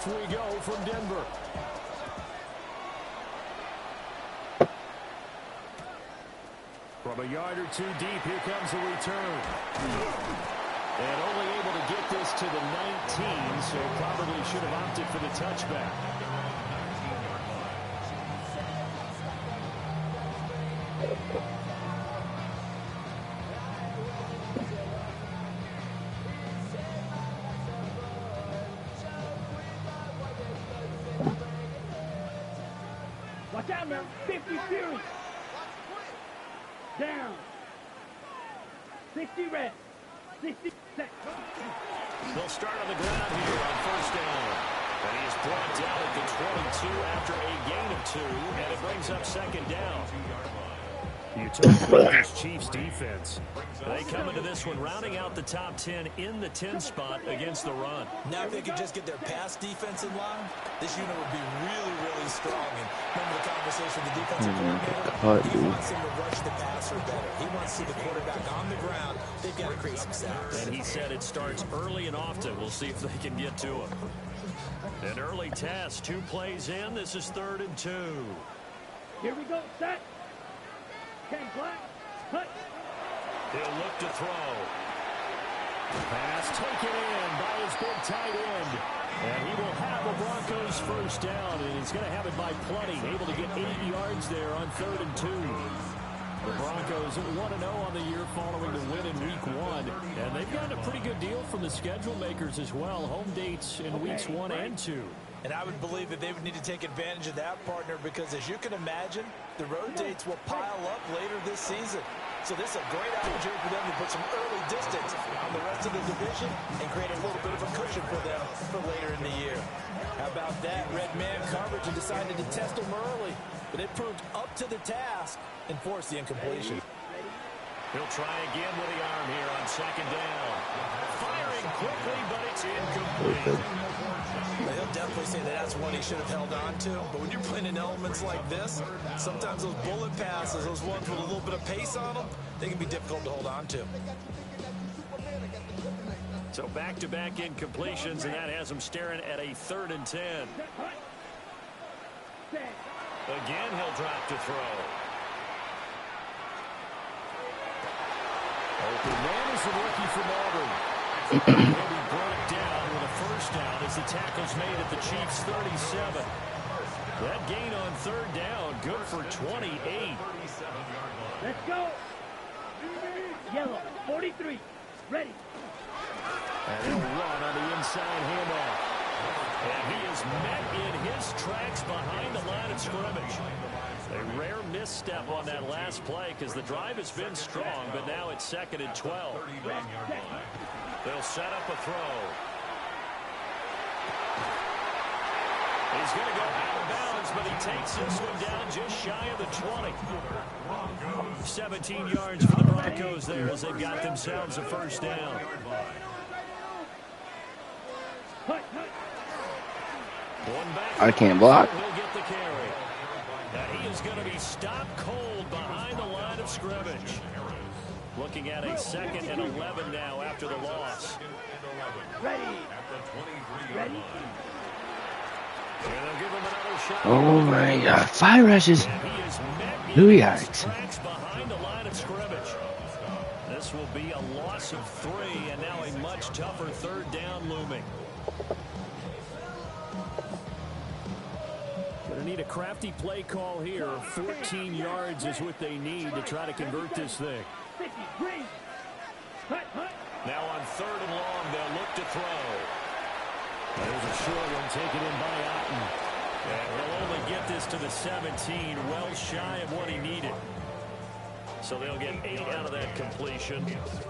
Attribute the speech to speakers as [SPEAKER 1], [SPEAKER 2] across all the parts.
[SPEAKER 1] Off we go from Denver. From a yard or two deep, here comes the return. And only able to get this to the 19, so probably should have opted for the touchback.
[SPEAKER 2] Watch out now, 50 Fury. Down. 60 red. 60 set.
[SPEAKER 1] They'll start on the ground here on first down. And he is brought down at the 22 after a gain of 2, and it brings up second down. You talk about this Chiefs defense. They come into this one rounding out the top 10 in the 10 spot against the run.
[SPEAKER 3] Now if they could just get their pass defense in line, this unit would be really, really strong. And remember the conversation with the defensive coordinator? He wants them to rush the passer better. He wants to see the quarterback on the ground. They've got to create some sacks.
[SPEAKER 1] And he said it starts early and often. We'll see if they can get to him. An early test, 2 plays in. This is 3rd and 2.
[SPEAKER 2] Here we go, set. Black. Cut.
[SPEAKER 1] He'll look to throw. Pass taken in by his big tight end. And he will have the Broncos first down, and he's going to have it by plenty. Able to get 8 yards there on 3rd and 2. The Broncos 1-0 on the year following the win in Week 1. And they've gotten a pretty good deal from the schedule makers as well. Home dates in Weeks 1 and 2.
[SPEAKER 3] And I would believe that they would need to take advantage of that, partner, because as you can imagine, the road dates will pile up later this season. So this is a great opportunity for them to put some early distance on the rest of the division and create a little bit of a cushion for them for later in the year. How about that? Red man coverage and decided to test them early, but it proved up to the task and forced the incompletion.
[SPEAKER 1] He'll try again with the arm here on second down. Firing quickly, but it's incomplete.
[SPEAKER 3] He'll definitely say that that's one he should have held on to. But when you're playing in elements like this, sometimes those bullet passes, those ones with a little bit of pace on them, they can be difficult to hold on to.
[SPEAKER 1] So back-to-back incompletions, and that has him staring at a 3rd and 10. Again, he'll drop to throw. Open man is the rookie from Auburn. He'll be brought down with a first down as the tackle's made at the Chiefs' 37. That gain on 3rd down, good for 28.
[SPEAKER 2] Let's go. Yellow, 43. Ready.
[SPEAKER 1] And he'll run on the inside handoff. And he is met in his tracks behind the line of scrimmage. A rare misstep on that last play because the drive has been strong, but now it's 2nd and 12. They'll set up a throw. He's going to go out of bounds, but he takes this one down just shy of the 20. 17 yards for the Broncos there as they've got themselves a first down.
[SPEAKER 4] I can't block.
[SPEAKER 1] He'll get the carry. Now he is going to be stopped cold behind the line of scrimmage. Looking at a 2nd and 11 now after the loss.
[SPEAKER 2] Ready. Ready.
[SPEAKER 1] Give him another shot.
[SPEAKER 4] Oh my God! 5 rushes. 2 yards.
[SPEAKER 1] Behind the line of scrimmage. This will be a loss of 3, and now a much tougher 3rd down looming. Going to need a crafty play call here. 14 yards is what they need to try to convert this thing. Now on 3rd and long, they'll look to throw. There's a short one taken in by Otten. And he'll only get this to the 17, well shy of what he needed. So they'll get 8 out of that completion.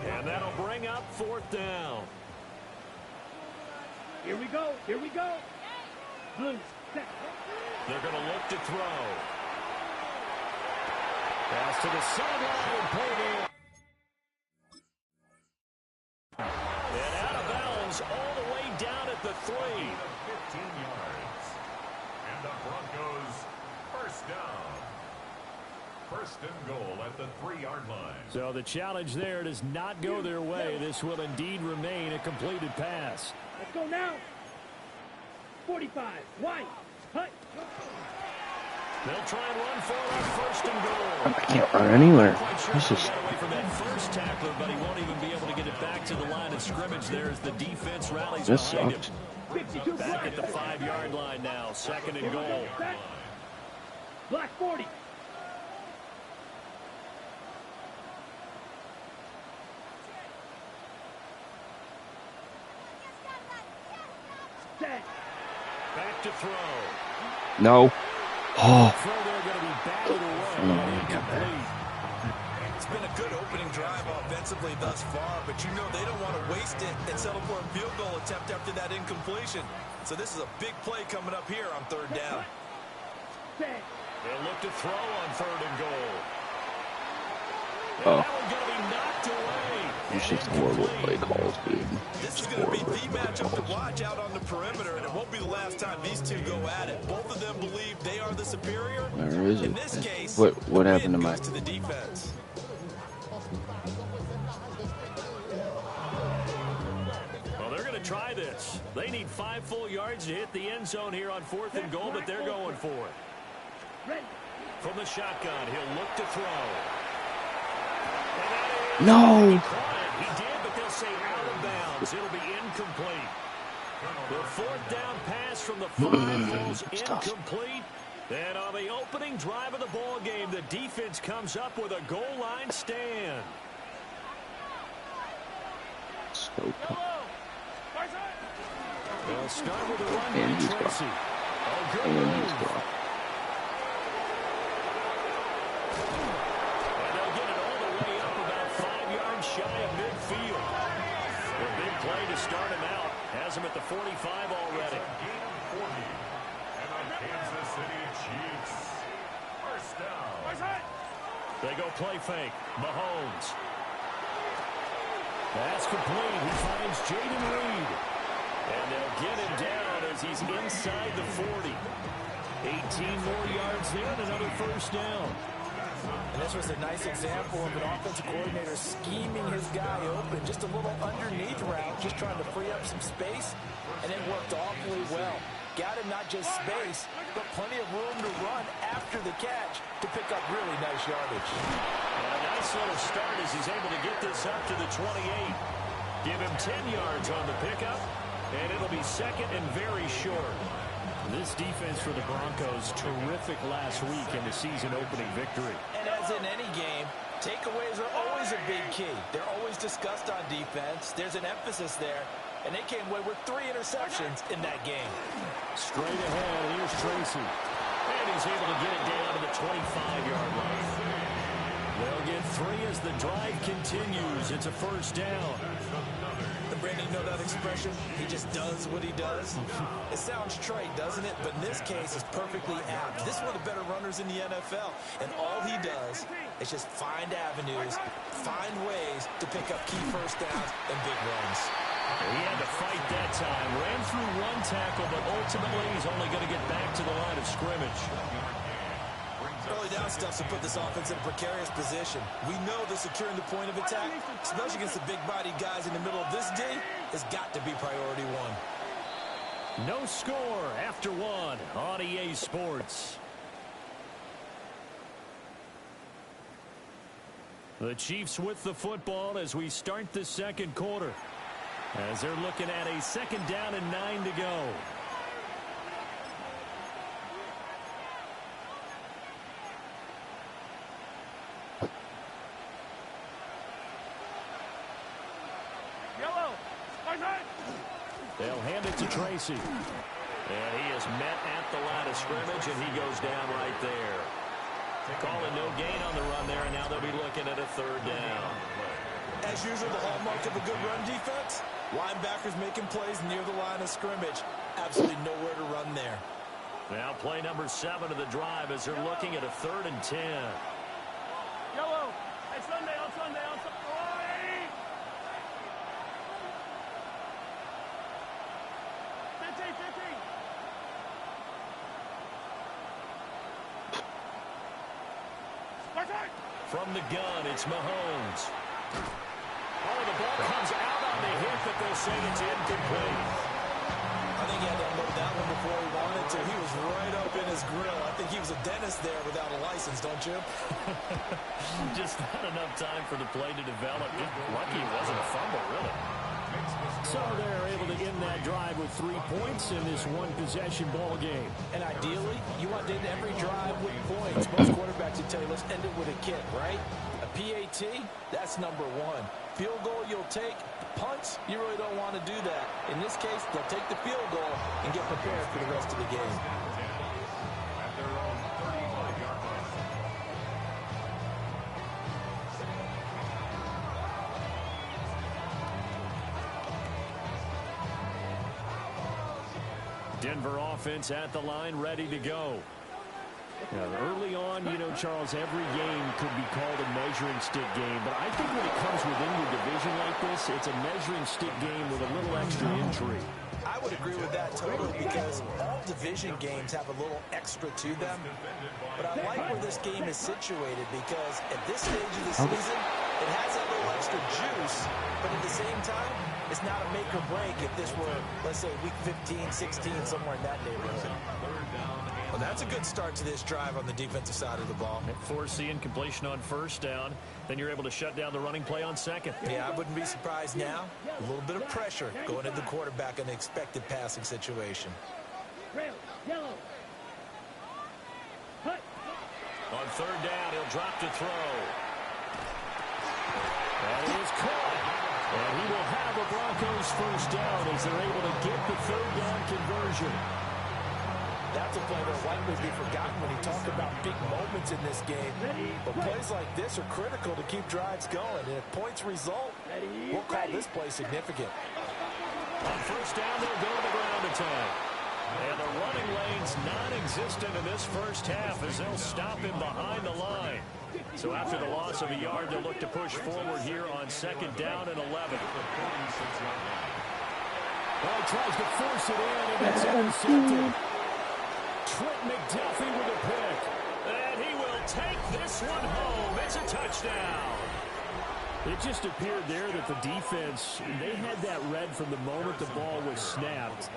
[SPEAKER 1] And that'll bring up 4th down.
[SPEAKER 2] Here we go. Here we go. Blue. Set.
[SPEAKER 1] They're going to look to throw. Pass to the sideline and pulled in. And out of bounds all the way down at the 3.
[SPEAKER 5] 15 yards. And the Broncos first down. 1st and goal at the 3-yard line.
[SPEAKER 1] So the challenge there does not go their way. This will indeed remain a completed pass.
[SPEAKER 2] Let's go now. 45. White. Hut.
[SPEAKER 1] They'll try and run for it on first and goal.
[SPEAKER 4] I can't run anywhere.
[SPEAKER 1] Quite sure
[SPEAKER 4] This
[SPEAKER 1] he
[SPEAKER 4] is
[SPEAKER 1] got away from that first tackler, but he won't even be able to get it back to the line of scrimmage there as the defense rallies
[SPEAKER 4] this
[SPEAKER 1] behind
[SPEAKER 4] sucks.
[SPEAKER 1] him.
[SPEAKER 2] 52
[SPEAKER 1] Back at the 5-yard line now, second and goal.
[SPEAKER 2] Black 40. Set.
[SPEAKER 1] Back to throw.
[SPEAKER 4] No. Oh.
[SPEAKER 1] Throw there going to be batted away
[SPEAKER 4] Oh,
[SPEAKER 1] and
[SPEAKER 4] he got that.
[SPEAKER 1] incomplete.
[SPEAKER 3] It's been a good opening drive offensively thus far, but you know they don't want to waste it and settle for a field goal attempt after that incompletion. So this is a big play coming up here on third down.
[SPEAKER 2] Set.
[SPEAKER 1] They'll look to throw on third and goal. And
[SPEAKER 4] Oh.
[SPEAKER 1] that one's going to be knocked away.
[SPEAKER 4] It's just horrible play calls, dude.
[SPEAKER 3] This is
[SPEAKER 4] Just
[SPEAKER 3] going to be
[SPEAKER 4] horrible
[SPEAKER 3] the
[SPEAKER 4] play
[SPEAKER 3] matchup to
[SPEAKER 4] calls.
[SPEAKER 3] watch out on the perimeter, and it won't be the last time these two go at it. Both of them believe they are the superior.
[SPEAKER 4] Where is it?
[SPEAKER 3] In this case,
[SPEAKER 4] What
[SPEAKER 3] the
[SPEAKER 4] happened to
[SPEAKER 3] win
[SPEAKER 4] my...
[SPEAKER 3] goes to the defense.
[SPEAKER 1] Well, they're going to try this. They need 5 full yards to hit the end zone here on fourth and goal, but they're going for it.
[SPEAKER 2] Ready.
[SPEAKER 1] From the shotgun, he'll look to throw.
[SPEAKER 4] No!
[SPEAKER 1] He did, but they'll say out of bounds. It'll be incomplete. The fourth down pass from the 5 falls incomplete. And on the opening drive of the ball game, the defense comes up with a goal line stand.
[SPEAKER 4] So tough.
[SPEAKER 1] They'll start with a run
[SPEAKER 4] And
[SPEAKER 1] by
[SPEAKER 4] he's
[SPEAKER 1] Tracy.
[SPEAKER 4] gone.
[SPEAKER 1] Oh, good
[SPEAKER 4] And
[SPEAKER 1] move.
[SPEAKER 4] he's gone.
[SPEAKER 1] And they'll get it all the way up about 5 yards shy of midfield. A big play to start him out. Has him at the 45 already.
[SPEAKER 5] Gain of 40. And the Kansas City Chiefs. First down.
[SPEAKER 1] They go play fake. Mahomes. That's complete. He finds Jaden Reed. And they'll get him down as he's inside the 40. 18 more yards there and another first down.
[SPEAKER 3] And this was a nice example of an offensive coordinator scheming his guy open. Just a little underneath route, just trying to free up some space, and it worked awfully well. Got him not just space, but plenty of room to run after the catch to pick up really nice yardage.
[SPEAKER 1] And a nice little start as he's able to get this up to the 28. Give him 10 yards on the pickup, and it'll be second and very short. This defense for the Broncos, terrific last week in the season-opening victory.
[SPEAKER 3] And as in any game, takeaways are always a big key. They're always discussed on defense. There's an emphasis there, and they came away with 3 interceptions in that game.
[SPEAKER 1] Straight ahead, here's Tracy. And he's able to get it down to the 25-yard line. They'll get 3 as the drive continues. It's a first down.
[SPEAKER 3] And Brandon, you know that expression? He just does what he does. It sounds trite, doesn't it? But in this case, it's perfectly apt. This is one of the better runners in the NFL. And all he does is just find avenues, find ways to pick up key first downs and big runs.
[SPEAKER 1] He had to fight that time. Ran through 1 tackle, but ultimately he's only going to get back to the line of scrimmage.
[SPEAKER 3] Early down stuff to put this offense in a precarious position. We know that securing the point of attack, especially against the big-bodied guys in the middle of this day, has got to be priority 1.
[SPEAKER 1] No score after 1 on EA Sports. The Chiefs with the football as we start the second quarter. As they're looking at a second down and 9 to go. They'll hand it to Tracy. And he is met at the line of scrimmage, and he goes down right there. Calling no gain on the run there, and now they'll be looking at a third down.
[SPEAKER 3] As usual, the hallmark of a good run defense, linebackers making plays near the line of scrimmage. Absolutely nowhere to run there.
[SPEAKER 1] Now play number 7 of the drive as they're looking at a 3rd and 10.
[SPEAKER 2] Yellow. Hey, Sunday on Sunday on Sunday. 15.
[SPEAKER 1] From the gun, it's Mahomes. Oh, the ball comes out on the hit, but they'll say it's incomplete.
[SPEAKER 3] A I think he had to unload that one before he wanted to. He was right up in his grill. I think he was a dentist there without a license, don't you?
[SPEAKER 1] Just not enough time for the play to develop. Just lucky it wasn't a fumble, really. So they're able to end that drive with 3 points in this one-possession ball game.
[SPEAKER 3] And ideally, you want to end every drive with points. Most quarterbacks would tell you, let's end it with a kick, right? A PAT, that's number one. Field goal you'll take. Punts, you really don't want to do that. In this case, they'll take the field goal and get prepared for the rest of the game.
[SPEAKER 5] At their own 35-yard line.
[SPEAKER 1] Denver offense at the line, ready to go. Now, early on, you know, Charles, every game could be called a measuring stick game, but I think when it comes within your division like this, it's a measuring stick game with a little extra intrigue.
[SPEAKER 3] I would agree with that totally because all division games have a little extra to them. But I like where this game is situated because at this stage of the season, it has that little extra juice, but at the same time, it's not a make or break if this were, let's say, week 15, 16, somewhere in that neighborhood. Well, that's a good start to this drive on the defensive side of the ball.
[SPEAKER 1] Foreseeing completion on first down, then you're able to shut down the running play on second.
[SPEAKER 3] Yeah, I wouldn't be surprised now. A little bit of pressure going at the quarterback in the expected passing situation.
[SPEAKER 2] Red, yellow. Hut.
[SPEAKER 1] On third down, he'll drop to throw. That is caught. And he will have a Broncos first down as they're able to get the third down conversion.
[SPEAKER 3] That's a play that'll likely be forgotten when you talk about big moments in this game. But plays like this are critical to keep drives going. And if points result, we'll call this play significant.
[SPEAKER 1] On first down, they'll go to the ground attack. And the running lane's non-existent in this first half as they'll stop him behind the line. So after the loss of a yard, they'll look to push forward here on second down and 11. Well, he tries to force it in, and it's intercepted. Trent McDuffie with a pick. And he will take this one home. It's a touchdown. It just appeared there that the defense, they had that read from the moment the ball was snapped.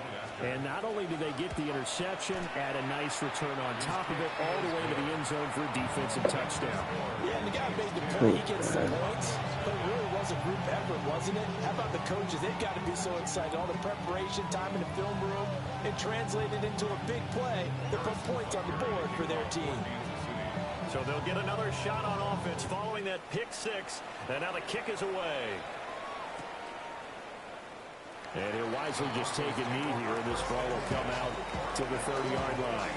[SPEAKER 1] And not only did they get the interception, add a nice return on top of it, all the way to the end zone for a defensive touchdown.
[SPEAKER 3] Yeah, and the guy made the point. He gets the points, but it really was a group effort, wasn't it? How about the coaches? They've got to be so excited. All the preparation, time in the film room, it translated into a big play that put points on the board for their team.
[SPEAKER 1] So they'll get another shot on offense following that pick six. And now the kick is away. And he'll wisely just take a knee here, and this ball will come out to the 30-yard line.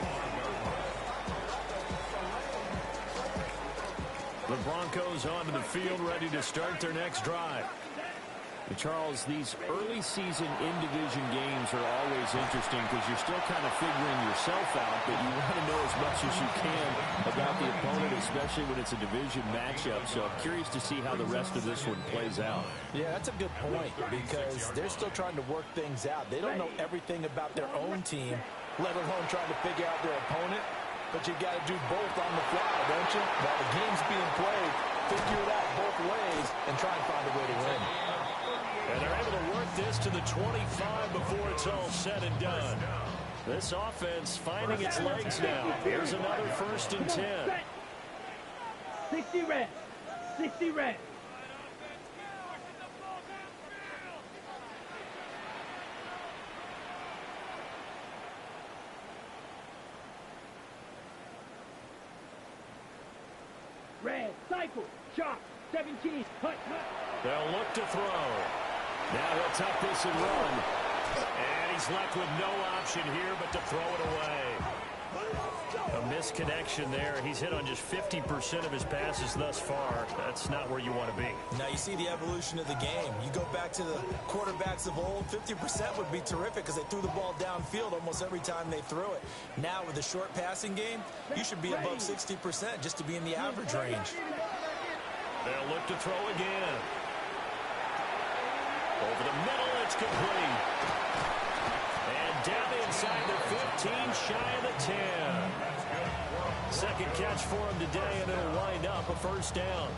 [SPEAKER 1] The Broncos onto the field, ready to start their next drive. And Charles, these early season in-division games are always interesting because you're still kind of figuring yourself out, but you want to know as much as you can about the opponent, especially when it's a division matchup. So I'm curious to see how the rest of this one plays out.
[SPEAKER 3] Yeah, that's a good point because they're still trying to work things out. They don't know everything about their own team, let alone trying to figure out their opponent. But you got to do both on the fly, don't you? While the game's being played, figure it out both ways and try and find a way to win.
[SPEAKER 1] And they're able to work this to the 25 before it's all said and done. This offense finding its legs now. Here's another 1st and 10.
[SPEAKER 2] 60 red. 60 red. Red, cycle, sharp, 17, hut, hut.
[SPEAKER 1] They'll look to throw. Now he'll tuck this and run. And he's left with no option here but to throw it away. A misconnection there. He's hit on just 50% of his passes thus far. That's not where you want to be.
[SPEAKER 3] Now you see the evolution of the game. You go back to the quarterbacks of old, 50% would be terrific because they threw the ball downfield almost every time they threw it. Now with the short passing game, you should be above 60% just to be in the average range.
[SPEAKER 1] They'll look to throw again. Over the middle, it's complete. And down inside the 15, shy of the 10. Second catch for him today, and it'll wind up a first down.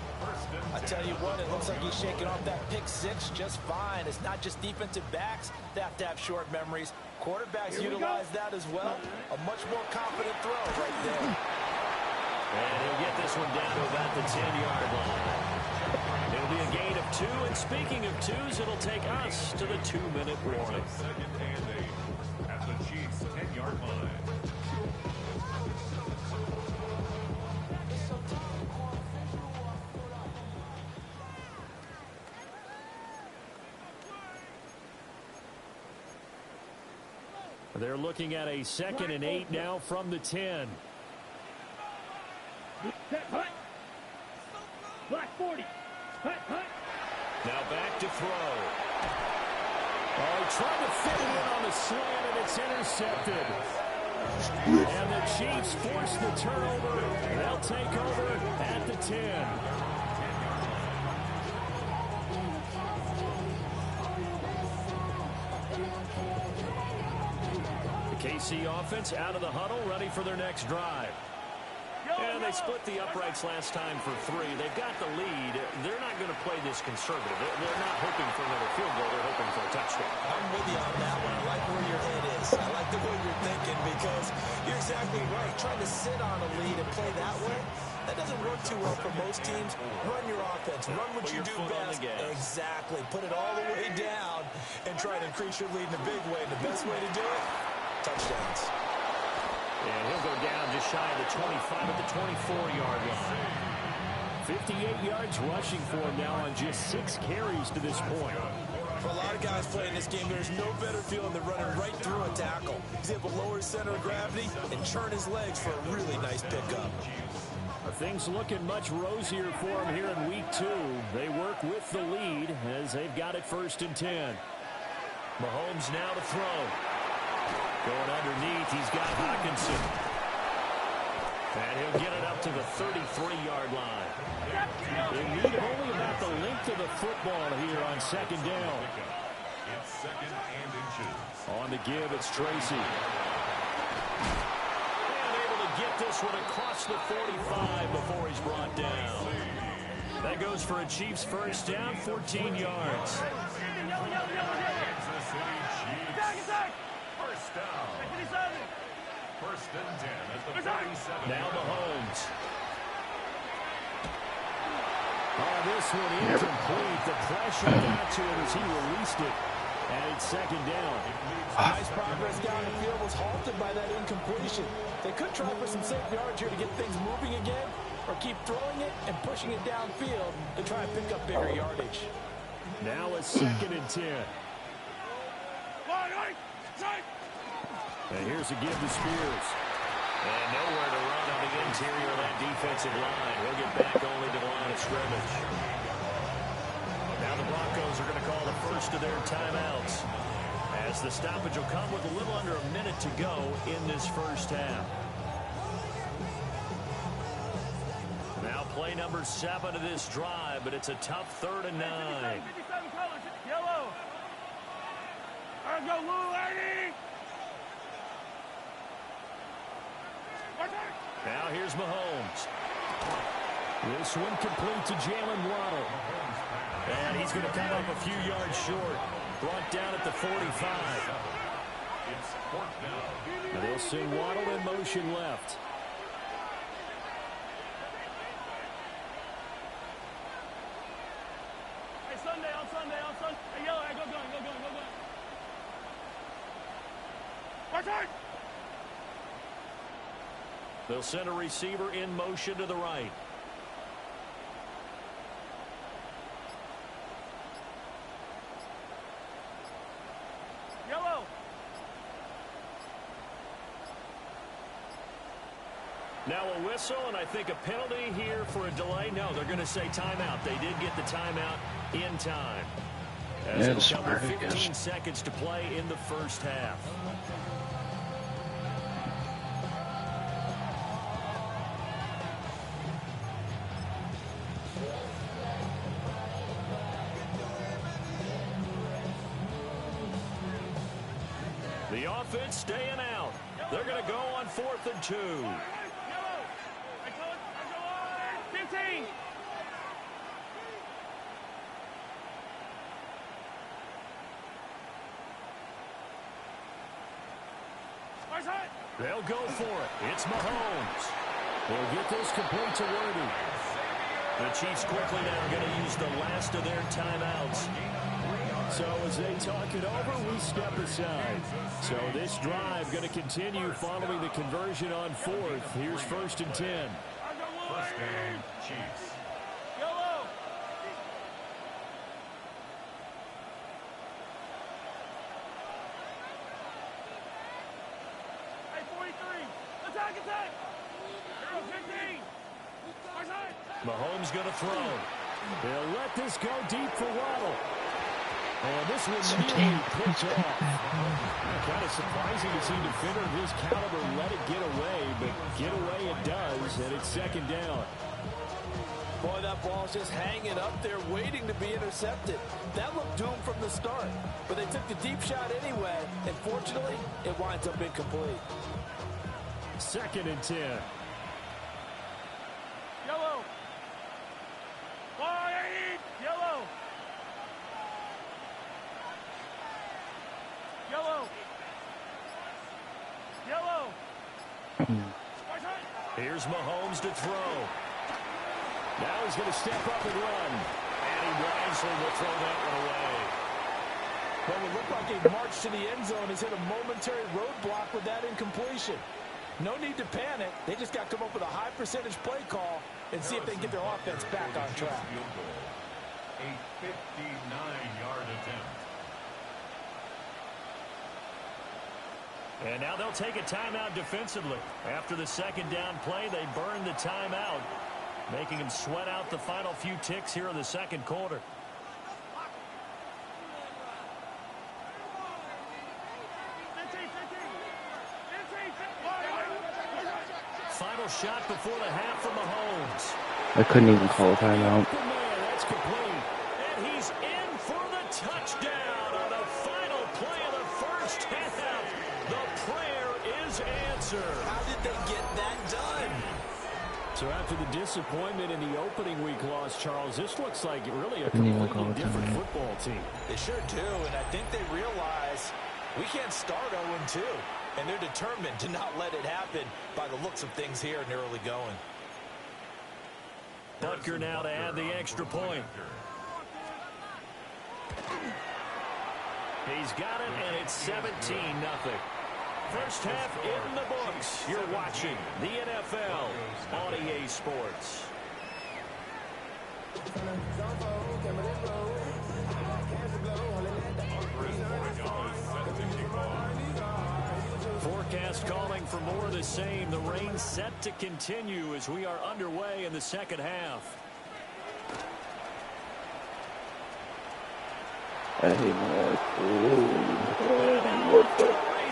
[SPEAKER 3] I tell you what, it looks like he's shaking off that pick six just fine. It's not just defensive backs that have to have short memories. Quarterbacks utilize that as well. A much more confident throw right there.
[SPEAKER 1] And he'll get this one down to about the 10-yard line. It'll be a gain of 2, and speaking of 2s, it'll take us to the 2-minute warning.
[SPEAKER 5] Second and 8 at the Chiefs' 10-yard line.
[SPEAKER 1] They're looking at a 2nd and 8 now from the 10.
[SPEAKER 2] Black 40.
[SPEAKER 1] Now back to throw. Oh, he tried to fit it in on the slant, and it's intercepted. And the Chiefs force the turnover. They'll take over at the 10. KC offense out of the huddle, ready for their next drive. And they split the uprights last time for 3. They've got the lead. They're not going to play this conservative. They're not hoping for another field goal. They're hoping for a touchdown.
[SPEAKER 3] I'm with you on that one. I like where your head is. I like the way you're thinking because you're exactly right. Trying to sit on a lead and play that way, that doesn't work too well for most teams. Run your offense. Run what you do best. Exactly. Put it all the way down and try to increase your lead in a big way. And the best way to do it, touchdowns.
[SPEAKER 1] And he'll go down just shy of the 25 at the 24-yard line. 58 yards rushing for him now on just 6 carries to this point.
[SPEAKER 3] For a lot of guys playing this game, there's no better feeling than running right through a tackle. He's able to lower his center of gravity and churn his legs for a really nice pickup.
[SPEAKER 1] Things looking much rosier for him here in week 2. They work with the lead as they've got it 1st and 10. Mahomes now to throw. Going underneath, he's got Hawkinson. And he'll get it up to the 33-yard line. They need only about the length of the football here on 2nd down.
[SPEAKER 5] It's 2nd and inches.
[SPEAKER 1] On the give, it's Tracy. And able to get this one across the 45 before he's brought down. That goes for a Chiefs first down, 14 yards.
[SPEAKER 5] Kansas City Chiefs. First down. 1st and 10 at the 47.
[SPEAKER 1] Now Mahomes. Oh, this one incomplete. The pressure got to him as he released it. And it's 2nd down.
[SPEAKER 3] Nice progress down the field was halted by that incompletion. They could try for some safe yards here to get things moving again, or keep throwing it and pushing it downfield to try and pick up bigger yardage.
[SPEAKER 1] Now a 2nd and 10. And here's a give to Spears. And nowhere to run on the interior of that defensive line. He'll get back only to the line of scrimmage. Now the Broncos are going to call the first of their timeouts, as the stoppage will come with a little under a minute to go in this first half. Now play number 7 of this drive, but it's a tough 3rd and 9.
[SPEAKER 2] 57 colors, yellow. All right, go, Lou, lady.
[SPEAKER 1] Now here's Mahomes. This one complete to Jalen Waddle. And he's going to come up a few yards short. Brought down at the 45.
[SPEAKER 5] It's 4th down.
[SPEAKER 1] Now they'll send Waddle in motion left.
[SPEAKER 2] Hey, Sunday. Hey, yellow, hey, go going. Watch out!
[SPEAKER 1] They'll send a receiver in motion to the right.
[SPEAKER 2] Yellow.
[SPEAKER 1] Now a whistle, and I think a penalty here for a delay. No, they're going to say timeout. They did get the timeout in time. As it'll come with 15 seconds to play in the first half. The offense staying out. They're going to go on 4th and 2.
[SPEAKER 2] Yellow. I told you, 15.
[SPEAKER 1] They'll go for it. It's Mahomes. They'll get this complete to Worthy. The Chiefs quickly now going to use the last of their timeouts. So as they talk it over, we step aside. So this drive going to continue following the conversion on 4th. Here's 1st and 10.
[SPEAKER 5] First down, Chiefs.
[SPEAKER 2] Yellow. Hey, 43. Attack. 15.
[SPEAKER 1] Mahomes going to throw. They'll let this go deep for Waddle. And this one nearly picked off. Kind of surprising to see a defender of his caliber let it get away, but get away it does, and it's 2nd down.
[SPEAKER 3] Boy, that ball's just hanging up there waiting to be intercepted. That looked doomed from the start, but they took the deep shot anyway, and fortunately, it winds up incomplete.
[SPEAKER 1] 2nd and 10.
[SPEAKER 2] Yellow. Yellow.
[SPEAKER 1] Here's Mahomes to throw. Now he's going to step up and run. And he wisely will throw that one away.
[SPEAKER 3] Well, it looked like a march to the end zone has hit a momentary roadblock with that incompletion. No need to panic. They just got to come up with a high percentage play call and see if they can get their offense back on track.
[SPEAKER 5] A 59-yard attempt.
[SPEAKER 1] And now they'll take a timeout defensively. After the 2nd down play, they burn the timeout, making them sweat out the final few ticks here in the 2nd quarter. Final shot before the half from Mahomes.
[SPEAKER 4] I couldn't even call a timeout.
[SPEAKER 1] That's complete. And he's in for the touchdown on the final play of the 1st half. The prayer is answered.
[SPEAKER 3] How did they get that done?
[SPEAKER 1] So after the disappointment in the opening week loss, Charles, this looks like really a completely different football team.
[SPEAKER 3] They sure do, and I think they realize we can't start 0-2, and they're determined to not let it happen by the looks of things here in the early going.
[SPEAKER 1] Butker now to add the extra point. He's got it, and it's 17-0. First half in the books. You're watching the NFL on EA Sports. Forecast calling for more of the same. The rain set to continue as we are underway in the 2nd half.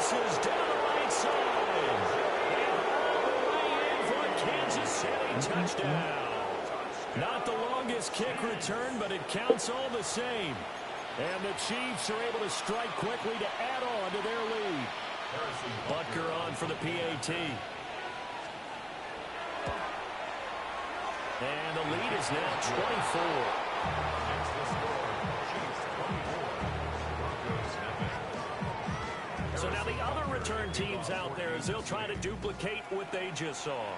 [SPEAKER 1] Races down the right side. And all the way in for a Kansas City touchdown. Not the longest kick return, but it counts all the same. And the Chiefs are able to strike quickly to add on to their lead. Butker on for the PAT. And the lead is now 24. So now the other return teams out there as they'll try to duplicate what they just saw.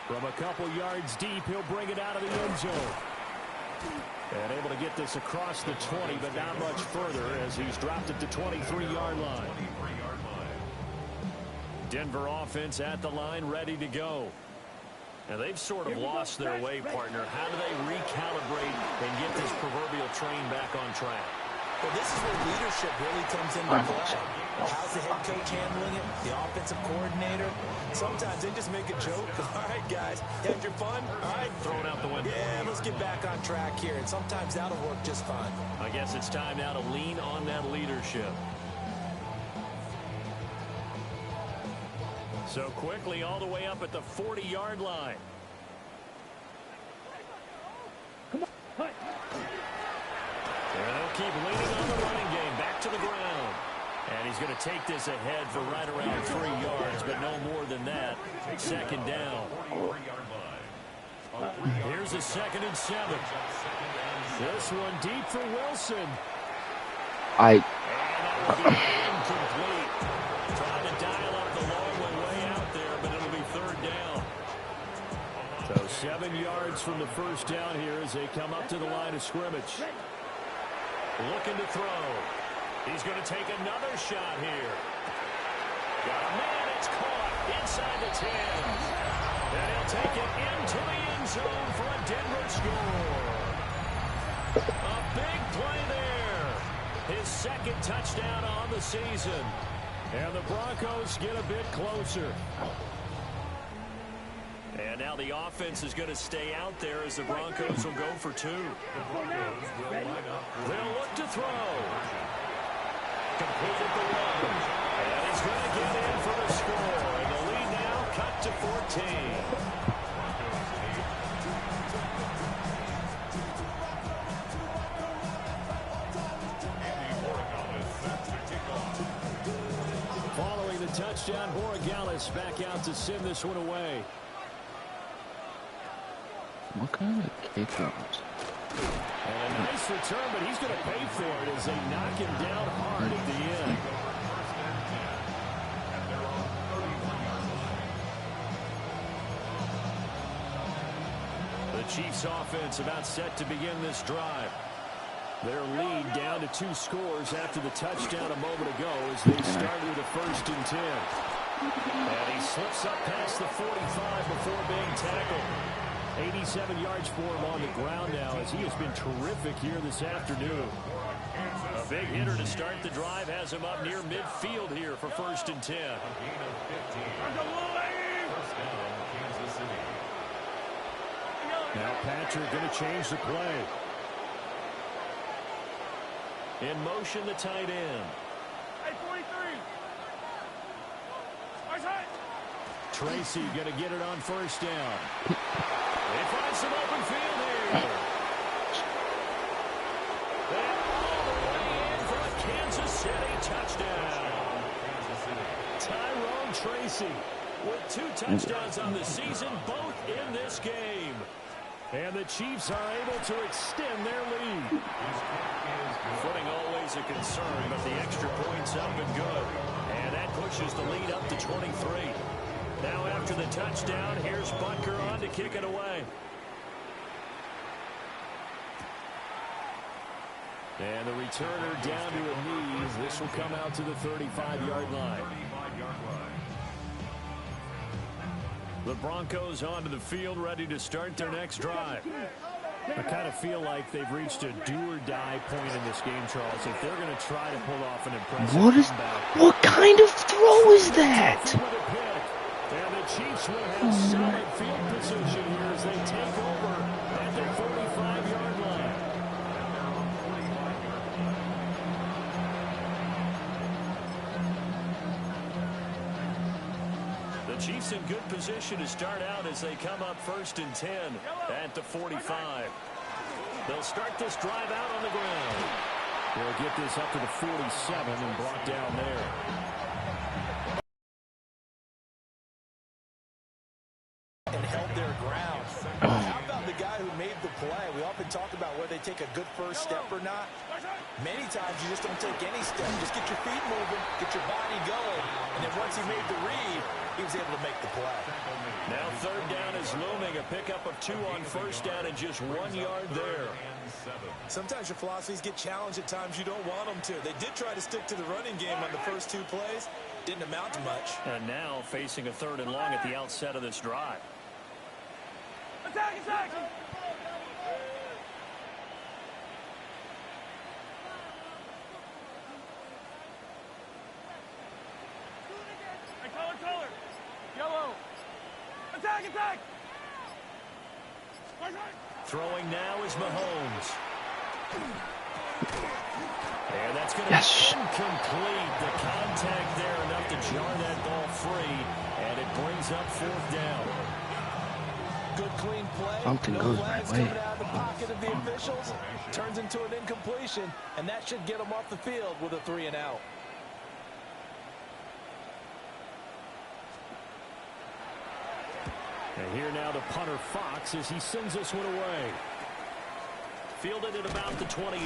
[SPEAKER 1] From a couple yards deep, he'll bring it out of the end zone. And able to get this across the 20, but not much further as he's dropped it to 23-yard line. Denver offense at the line, ready to go. Now they've sort of lost their way, partner. How do they recalibrate and get this proverbial train back on track?
[SPEAKER 3] Well, this is where leadership really comes into play. How's the head coach handling it? The offensive coordinator? Sometimes they just make a joke. All right, guys, had your fun? All right.
[SPEAKER 1] Throw it out the window.
[SPEAKER 3] Yeah, let's get back on track here. And sometimes that'll work just fine.
[SPEAKER 1] I guess it's time now to lean on that leadership. So quickly all the way up at the 40-yard line. And they'll keep leaning on the running game. Back he's going to take this ahead for right around 3 yards, but no more than that. Second down. Here's a 2nd and 7. This one deep for Wilson. And that will be incomplete. Trying to dial up the long way out there, but it'll be 3rd down. So 7 yards from the first down here as they come up to the line of scrimmage. Looking to throw. He's going to take another shot here. Got a man. It's caught inside the 10. And he'll take it into the end zone for a Denver score. A big play there. His 2nd touchdown on the season. And the Broncos get a bit closer. And now the offense is going to stay out there as the Broncos will go for 2. They'll look to throw. Completed the run. And he's going to get in for the score. And the lead now cut to 14. Following the touchdown, Borregales back out to send this one away.
[SPEAKER 4] What kind of kickoffs?
[SPEAKER 1] And a nice return, but he's going to pay for it as they knock him down hard at the end. The Chiefs offense about set to begin this drive. Their lead down to 2 scores after the touchdown a moment ago as they start with a 1st and 10. And he slips up past the 45 before being tackled. 87 yards for him on the ground now as he has been terrific here this afternoon. A big hitter to start the drive has him up near midfield here for 1st and 10. Now Patrick going to change the play. In motion, the tight end.
[SPEAKER 2] Hey, 43.
[SPEAKER 1] Tracy going to get it on 1st down. They find some open field here. And all the way in for a Kansas City touchdown. Tyrone Tracy with 2 touchdowns on the season, both in this game. And the Chiefs are able to extend their lead. Footing always a concern, but the extra points have been good. And that pushes the lead up to 23. Now after the touchdown, here's Butker on to kick it away. And the returner down to a knee. This will come out to the 35-yard line. The Broncos onto the field, ready to start their next drive. I kind of feel like they've reached a do-or-die point in this game, Charles. If they're going to try to pull off an impressive comeback.
[SPEAKER 4] What kind of throw is that?
[SPEAKER 1] And the Chiefs will have solid field position here as they take over at their 45-yard line. The Chiefs in good position to start out as they come up 1st and 10 at the 45. They'll start this drive out on the ground. They'll get this up to the 47 and brought down there.
[SPEAKER 3] And held their ground. How about the guy who made the play? We often talk about whether they take a good first step or not. Many times you just don't take any step. Just get your feet moving, get your body going, and then once he made the read, he was able to make the play.
[SPEAKER 1] Now 3rd down is looming. A pickup of 2 on 1st down and just 1 yard there.
[SPEAKER 3] Sometimes your philosophies get challenged at times you don't want them to. They did try to stick to the running game on the first 2 plays. Didn't amount to much.
[SPEAKER 1] And now facing a 3rd and long at the outset of this drive.
[SPEAKER 2] Attack, attack! Hey, color. Yellow. Attack, attack!
[SPEAKER 1] Throwing now is Mahomes. And that's going to be incomplete. The contact there enough to jar that ball free. And it brings up 4th down.
[SPEAKER 3] Good clean play.
[SPEAKER 4] Something goes my way.
[SPEAKER 3] Coming out of the pocket of the officials. Turns into an incompletion. And that should get them off the field with a 3 and out.
[SPEAKER 1] And here now the punter Fox as he sends this one away. Fielded at about the 28.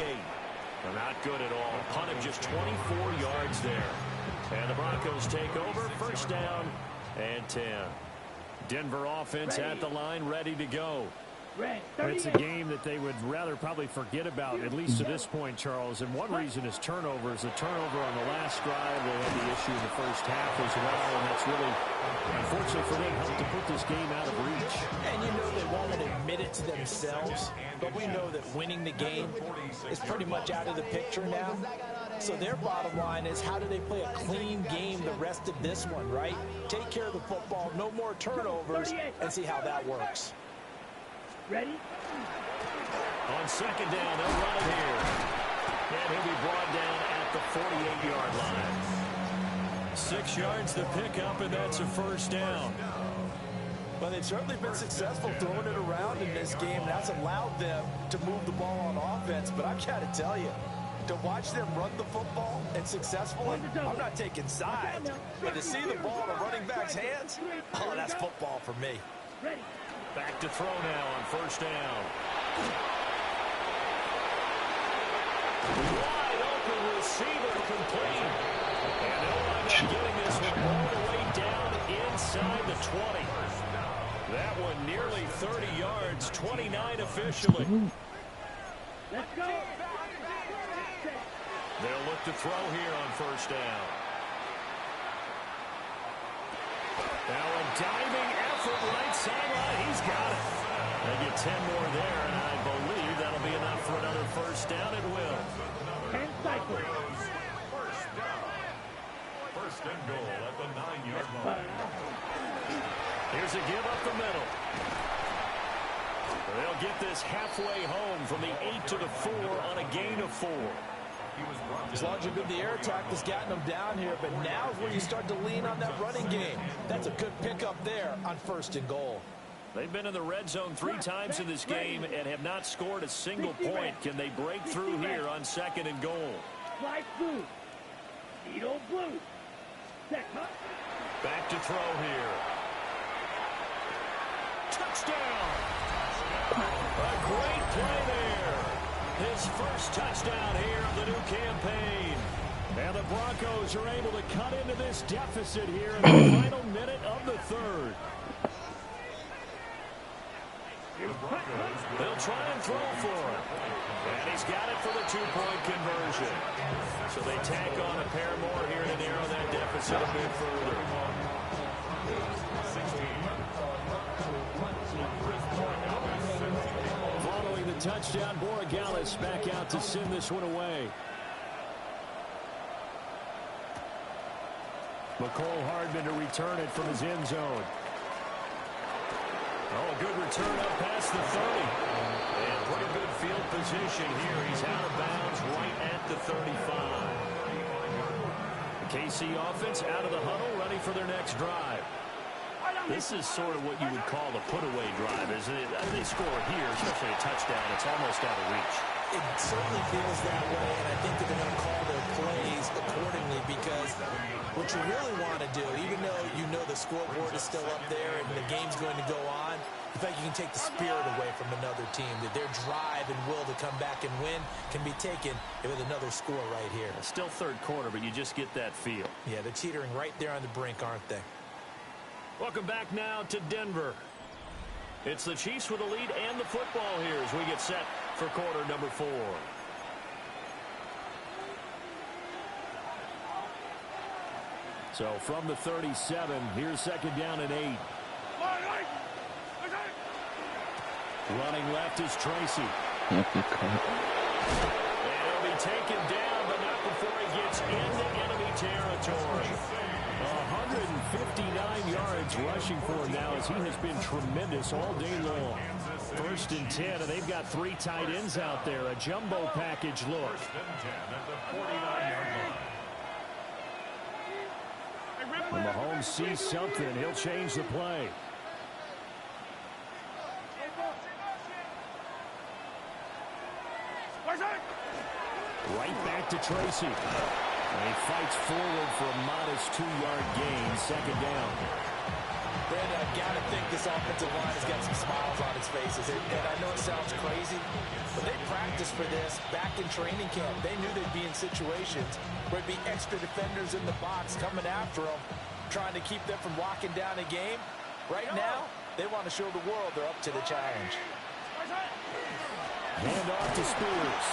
[SPEAKER 1] Well, not good at all. Punted just 24 yards there. And the Broncos take over. First down and 10. Denver offense at the line, ready to go.
[SPEAKER 2] It's
[SPEAKER 1] a game that they would rather probably forget about, at least to this point, Charles. And one reason is turnovers. A turnover on the last drive. They had the issue in the first half as well. And that's really, unfortunately for them, helped to put this game out of reach.
[SPEAKER 3] And you know they won't admit it to themselves, but we know that winning the game is pretty much out of the picture now. So their bottom line is, how do they play a clean game the rest of this one, right? Take care of the football, no more turnovers, and see how that works.
[SPEAKER 2] Ready?
[SPEAKER 1] On second down, they'll run it here. And he'll be brought down at the 48-yard line. 6 yards to pick up, and that's a first down.
[SPEAKER 3] Well, they've certainly been successful throwing it around in this game. That's allowed them to move the ball on offense. But I've got to tell you, to watch them run the football and successfully, I'm not taking sides. But to see the ball in a running back's hands, oh, that's football for me.
[SPEAKER 2] Ready?
[SPEAKER 1] Back to throw now on first down. Wide open receiver complete. And they'll wind up getting this one all the way down inside the 20. That one nearly 30 yards, 29 officially.
[SPEAKER 2] Let's go.
[SPEAKER 1] They'll look to throw here on first down. Now a diving effort right sideline. He's got it. They get 10 more there, and I believe that'll be enough for another first down. It will.
[SPEAKER 2] 10 cycles.
[SPEAKER 5] First down. First and goal at the 9-yard line.
[SPEAKER 1] Here's a give up the middle. They'll get this halfway home from the 8 to the 4 on a gain of 4.
[SPEAKER 3] As long as you're good, the air attack has gotten them down here, but now is where you start to lean on that running game. That's a good pickup there on first and goal.
[SPEAKER 1] They've been in the red zone 3 times in this game and have not scored a single point. Can they break through here on second and goal?
[SPEAKER 2] Flight blue. Needle blue. Set up.
[SPEAKER 1] Back to throw here. Touchdown! A great play there. His first touchdown here of the new campaign. And the Broncos are able to cut into this deficit here in the final minute of the third. They'll try and throw for it. And he's got it for the 2-point conversion. So they tack on a pair more here to narrow that deficit a bit further. Following the touchdown, Borregales back out to send this one away. McCole Hardman to return it from his end zone. Oh, a good return up past the 30. And pretty good field position here. He's out of bounds right at the 35. The KC offense out of the huddle, ready for their next drive. This is sort of what you would call the put-away drive, isn't it? They score here, especially a touchdown. It's almost out of reach.
[SPEAKER 3] It certainly feels that way, and I think that they're going to call their plays accordingly, because what you really want to do, even though you know the scoreboard is still up there and the game's going to go on, the fact you can take the spirit away from another team, that their drive and will to come back and win can be taken with another score right here.
[SPEAKER 1] Still third quarter, but you just get that feel.
[SPEAKER 3] Yeah, they're teetering right there on the brink, aren't they?
[SPEAKER 1] Welcome back now to Denver. It's the Chiefs with the lead and the football here as we get set for quarter number 4. So from the 37, here's second down and 8. Running left is Tracy.
[SPEAKER 4] Yep, good call.
[SPEAKER 1] And he'll be taken down, but not before he gets into enemy territory. 159 yards rushing for him now as he has been tremendous all day long. First and 10, and they've got 3 tight ends out there. A jumbo package look. When Mahomes sees something, he'll change the play. Right back to Tracy. And he fights forward for a modest 2-yard gain. Second down.
[SPEAKER 3] Brandon, I've got to think this offensive line has got some smiles on its faces. And I know it sounds crazy, but they practiced for this back in training camp. They knew they'd be in situations where there'd be extra defenders in the box coming after them, trying to keep them from locking down a game. Right now, they want to show the world they're up to the challenge.
[SPEAKER 1] Hand off to Spears.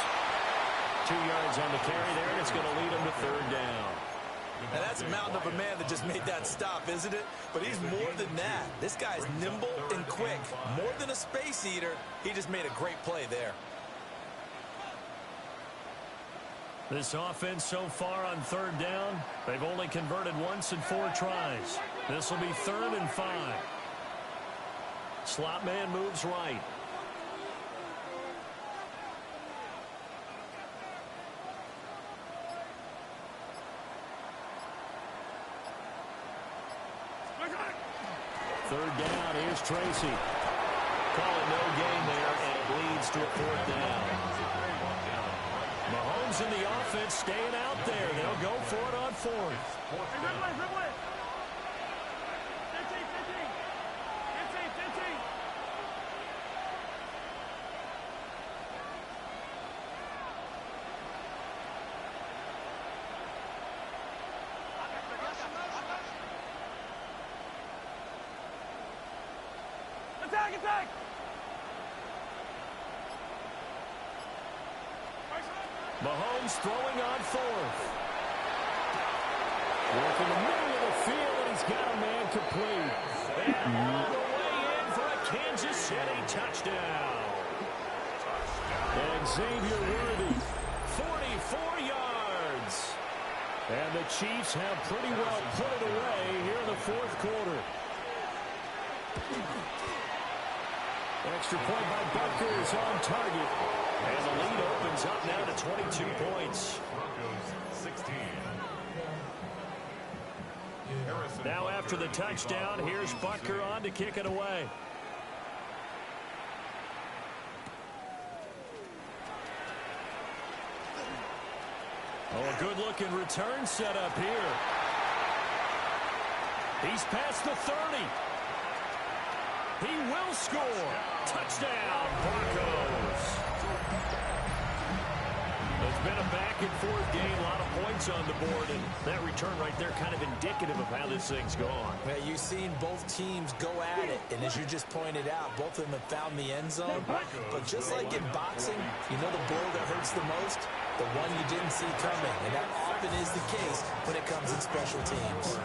[SPEAKER 1] 2 yards on the carry there, and it's going to lead them to third down.
[SPEAKER 3] Now that's a mountain of a man that just made that stop, isn't it? But he's more than that. This guy's nimble and quick. More than a space eater, he just made a great play there.
[SPEAKER 1] This offense so far on third down, they've only converted once in 4 tries. This will be 3rd and 5. Slot man moves right. Third down, here's Tracy. Call it no gain there, and it leads to a 4th down. Mahomes and the offense staying out there. They'll go for it on 4th.
[SPEAKER 2] Attack!
[SPEAKER 1] Mahomes throwing on 4th. Work in the middle of the field, and he's got a man complete. And all the way in for a Kansas City touchdown. And Xavier Worthy, 44 yards. And the Chiefs have pretty well put it away here in the 4th quarter. Extra point by Butker is on target. And the lead opens up now to 22 points. Now after the touchdown, here's Butker on to kick it away. Oh, a good-looking return set up here. He's past the 30. He will score. Touchdown, Broncos. It's been a back-and-forth game, a lot of points on the board, and that return right there kind of indicative of how this thing's gone.
[SPEAKER 3] Well, you've seen both teams go at it, and as you just pointed out, both of them have found the end zone. But just like in boxing, you know the blow that hurts the most? The one you didn't see coming, and that often is the case when it comes in special teams.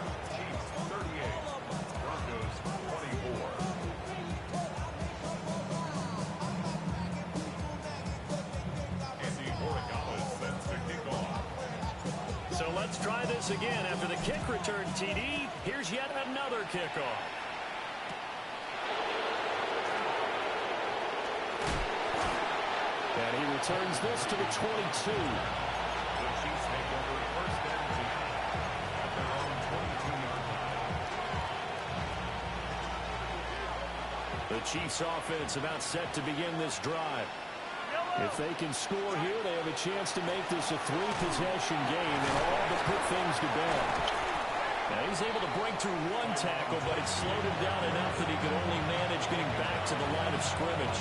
[SPEAKER 1] So let's try this again. After the kick return, TD, here's yet another kickoff. And he returns this to the 22.
[SPEAKER 5] The Chiefs take over 1st and 10 at their own 22-yard line.
[SPEAKER 1] The Chiefs offense about set to begin this drive. If they can score here, they have a chance to make this a 3-possession game and all but put things to bed. Now he's able to break through 1 tackle, but it slowed him down enough that he could only manage getting back to the line of scrimmage.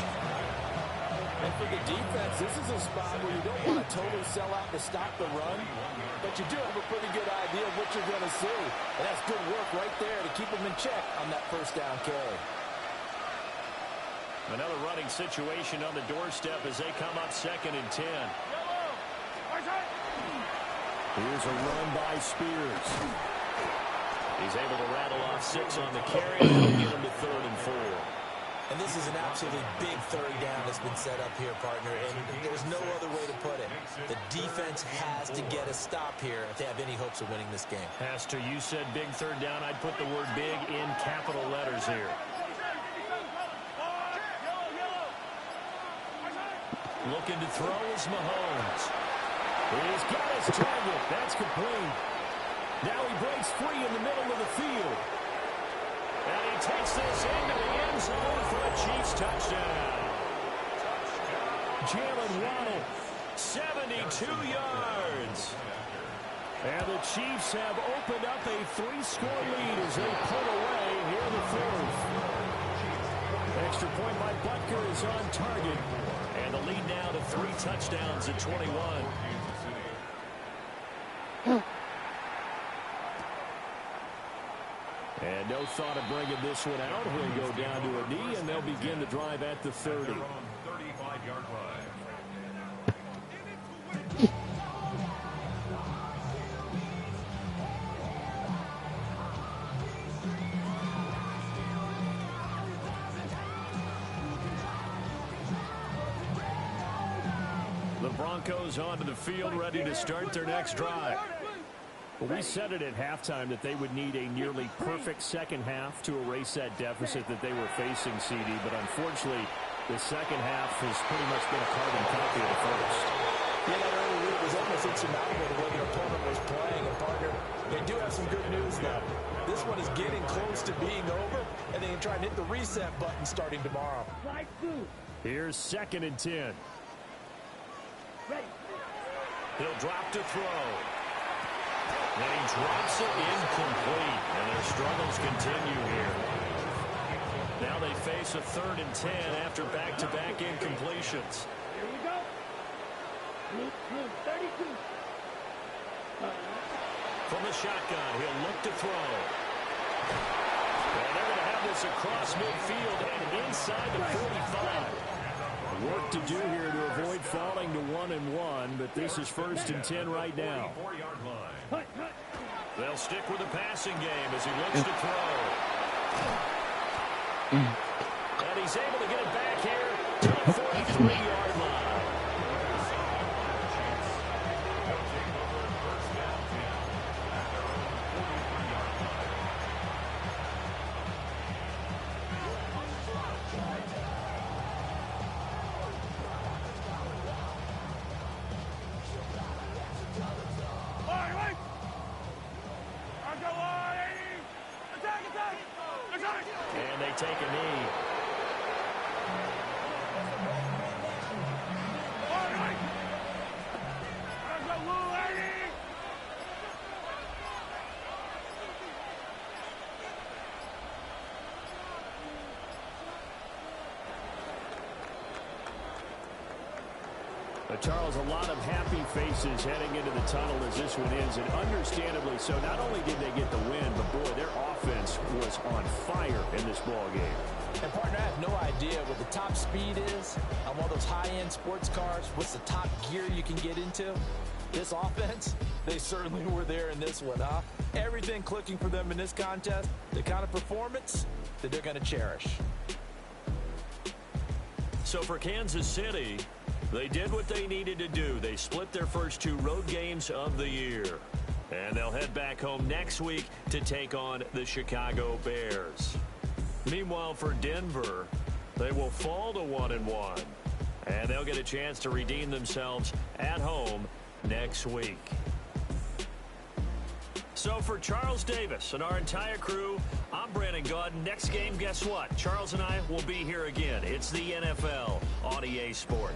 [SPEAKER 6] And for the defense, this is a spot where you don't want to totally sell out to stop the run, but you do have a pretty good idea of what you're going to see. And that's good work right there to keep them in check on that 1st down carry.
[SPEAKER 1] Another running situation on the doorstep as they come up 2nd and 10. Here's a run by Spears. He's able to rattle off 6 on the carry and that'll get him to 3rd and 4.
[SPEAKER 3] And this is an absolutely big 3rd down that's been set up here, partner, and there's no other way to put it. The defense has to get a stop here if they have any hopes of winning this game.
[SPEAKER 1] Pastor, you said big 3rd down. I'd put the word big in capital letters here. Looking to throw is Mahomes. He's got his target. That's complete. Now he breaks free in the middle of the field. And he takes this into the end zone for a Chiefs touchdown. Jalen Waddle, 72 yards. And the Chiefs have opened up a 3-score lead as they pull away here in the fourth. Extra point by Butker is on target. And the lead now to 3 touchdowns at 21. And no thought of bringing this one out. He'll go down to a knee, and they'll begin the drive at the 30.
[SPEAKER 5] 35-yard line.
[SPEAKER 1] The Broncos onto the field, ready to start their next drive. Well, we said it at halftime that they would need a nearly perfect second half to erase that deficit that they were facing, CD. But unfortunately, the second half has pretty much been a carbon copy of the first.
[SPEAKER 3] Yeah, that early lead was almost insurmountable the way their opponent was playing. And, partner, they do have some good news now. This one is getting close to being over, and they can try and hit the reset button starting tomorrow.
[SPEAKER 1] Here's 2nd and 10. He'll drop to throw. And he drops it incomplete. And their struggles continue here. Now they face a 3rd and 10 after back-to-back incompletions.
[SPEAKER 2] Here we go. 32.
[SPEAKER 1] From the shotgun, he'll look to throw. And they're going to have this across midfield and inside the 45. Work to do here to avoid falling to 1-1, but this is 1st and 10 right now. They'll stick with the passing game as he looks to throw. And he's able to get it back here to the 43-yard line. And they take a knee. Charles, a lot of happy faces heading into the tunnel as this one ends, and understandably so. Not only did they get the win, but boy, their offense was on fire in this ball game.
[SPEAKER 3] And, partner, I have no idea what the top speed is on one of those high-end sports cars. What's the top gear you can get into? This offense, they certainly were there in this one, huh? Everything clicking for them in this contest, the kind of performance that they're going to cherish.
[SPEAKER 1] So for Kansas City, they did what they needed to do. They split their first 2 road games of the year. And they'll head back home next week to take on the Chicago Bears. Meanwhile, for Denver, they will fall to 1-1. And they'll get a chance to redeem themselves at home next week. So for Charles Davis and our entire crew, I'm Brandon Gaudin. Next game, guess what? Charles and I will be here again. It's the NFL on EA Sports.